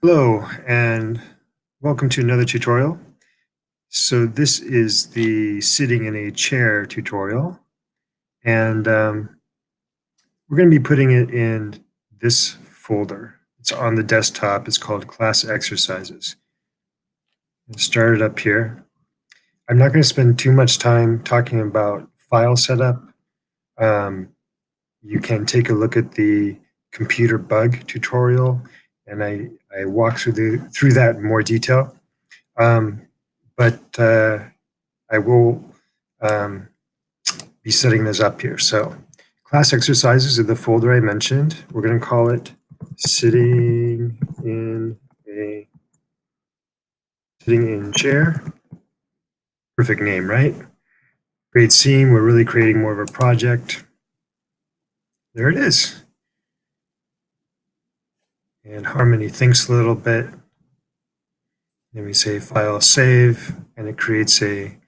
Hello and welcome to another tutorial. So this is the sitting in a chair tutorial, and we're going to be putting it in this folder. It's on the desktop. It's called Class Exercises. I'll start it up here. I'm not going to spend too much time talking about file setup. Um, you can take a look at the computer bug tutorial, and I walk through that in more detail. But I will be setting this up here. So class exercises are the folder I mentioned. We're going to call it sitting in chair. Perfect name, right? Great scene. We're really creating more of a project. There it is. And Harmony thinks a little bit. Then we say file save, and it creates a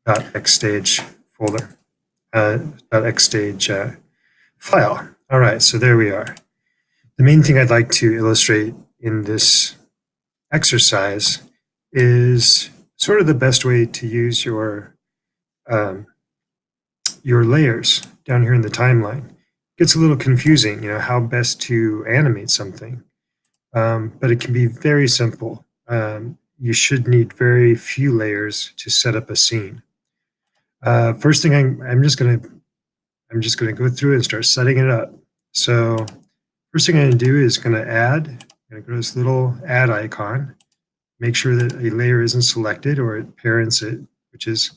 .xstage folder, .xstage file. All right, so there we are. The main thing I'd like to illustrate in this exercise is sort of the best way to use your layers down here in the timeline. It gets a little confusing, how best to animate something, but it can be very simple. You should need very few layers to set up a scene. First thing, I'm just gonna go through and start setting it up. So first thing I'm going to do is going to add. I'm going to go to this little add icon, make sure that a layer isn't selected or it parents it, which is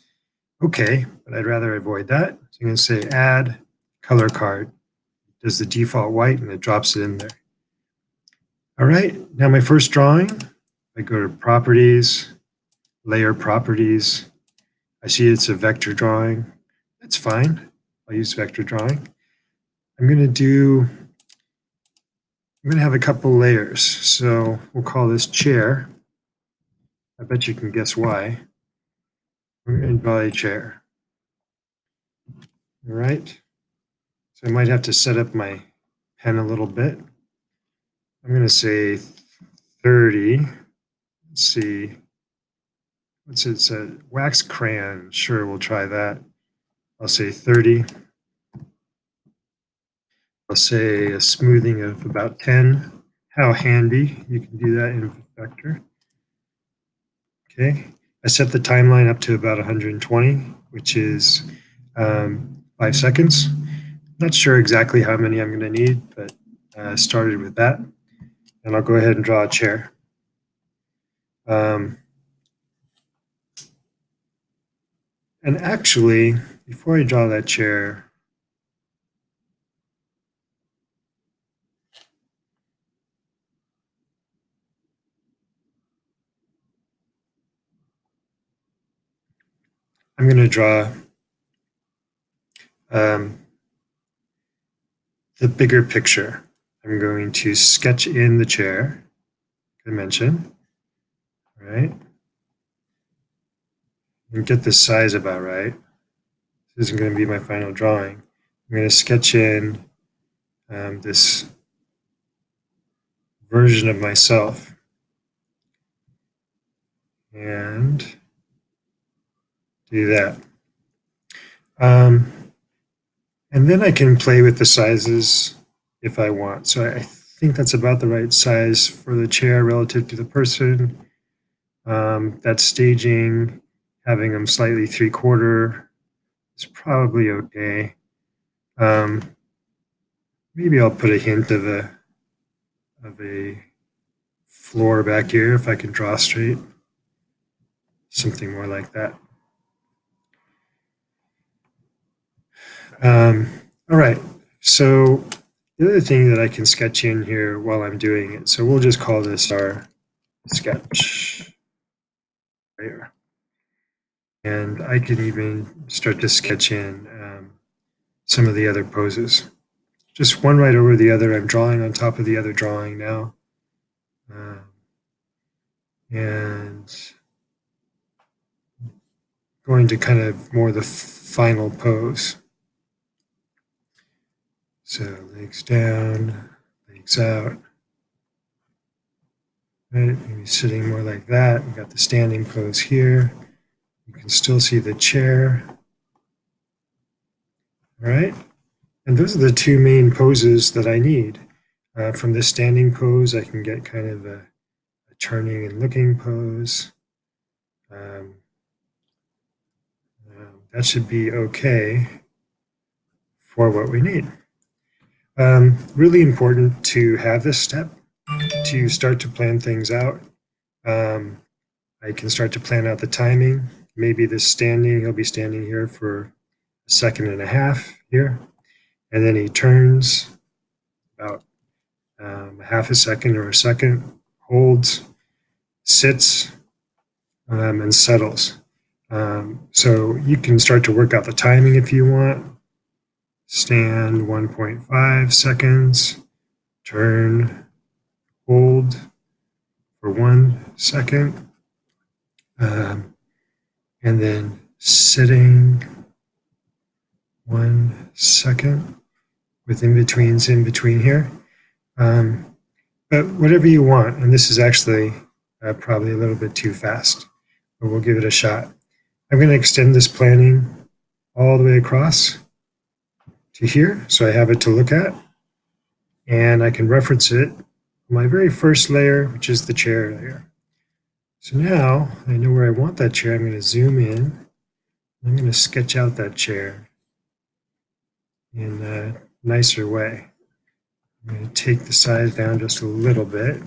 okay, but I'd rather avoid that. So I'm going to say add color card. It does the default white and it drops it in there. All right, now my first drawing, I go to properties, layer properties. I see it's a vector drawing. That's fine. I'll use vector drawing. I'm going to have a couple layers. So we'll call this chair. I bet you can guess why. We're going to draw a chair. All right. So I might have to set up my pen a little bit. I'm going to say 30. Let's see. What's it said? Wax crayon. Sure, we'll try that. I'll say 30. I'll say a smoothing of about 10. How handy. You can do that in vector. Okay. I set the timeline up to about 120, which is 5 seconds. Not sure exactly how many I'm going to need, but started with that. And I'll go ahead and draw a chair. And actually, before I draw that chair, I'm going to draw the bigger picture. I'm going to sketch in the chair dimension, right? And get the size about right. This isn't going to be my final drawing. I'm going to sketch in this version of myself. And do that. And then I can play with the sizes if I want. So I think that's about the right size for the chair relative to the person. That staging, having them slightly 3/4 is probably okay. Maybe I'll put a hint of a floor back here if I can draw straight. Something more like that. All right, so the other thing that I can sketch in here while I'm doing it, so we'll just call this our sketch layer. And I can even start to sketch in some of the other poses. Just one right over the other. I'm drawing on top of the other drawing now. And going to kind of more the final pose. So legs down, legs out. Right, maybe sitting more like that. We've got the standing pose here. You can still see the chair. All right, and those are the two main poses that I need. From this standing pose, I can get kind of a turning and looking pose. Um, that should be okay for what we need. Really important to have this step to start to plan things out. I can start to plan out the timing. Maybe this standing, he'll be standing here for a second and a half here, and then he turns about half a second or a second, holds, sits, and settles. So you can start to work out the timing if you want. Stand 1.5 seconds, turn, hold for 1 second, and then sitting 1 second with in-betweens in between here. But whatever you want, and this is actually probably a little bit too fast, but we'll give it a shot. I'm going to extend this planning all the way across to here, so I have it to look at, and I can reference it on my very first layer, which is the chair layer. So now I know where I want that chair. I'm going to zoom in. I'm going to sketch out that chair in a nicer way. I'm going to take the size down just a little bit.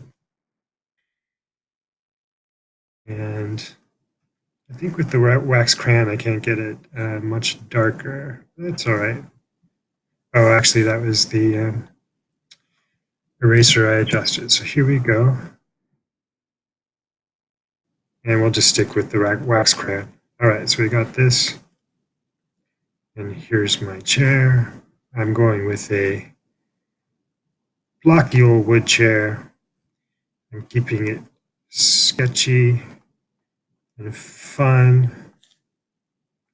And I think with the wax crayon, I can't get it much darker. That's all right. Oh, actually, that was the eraser I adjusted. So here we go. And we'll just stick with the wax crayon. All right, so we got this. And here's my chair. I'm going with a blocky old wood chair. I'm keeping it sketchy and fun,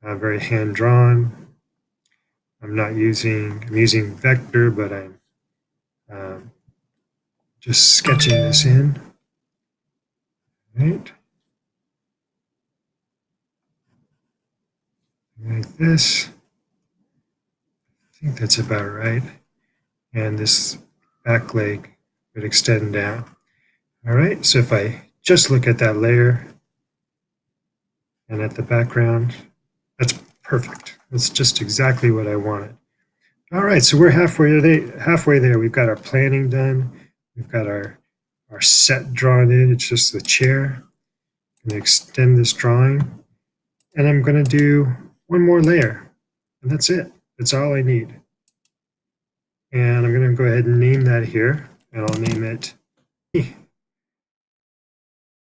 very hand-drawn. I'm using vector, but I'm just sketching this in. Right. Like this. I think that's about right. And this back leg would extend down. All right, so if I just look at that layer and at the background, that's perfect. That's just exactly what I wanted. All right, so we're halfway there. We've got our planning done. We've got our set drawn in. It's just the chair. I'm going to extend this drawing, and I'm going to do one more layer, and that's it. That's all I need. And I'm going to go ahead and name that here, and I'll name it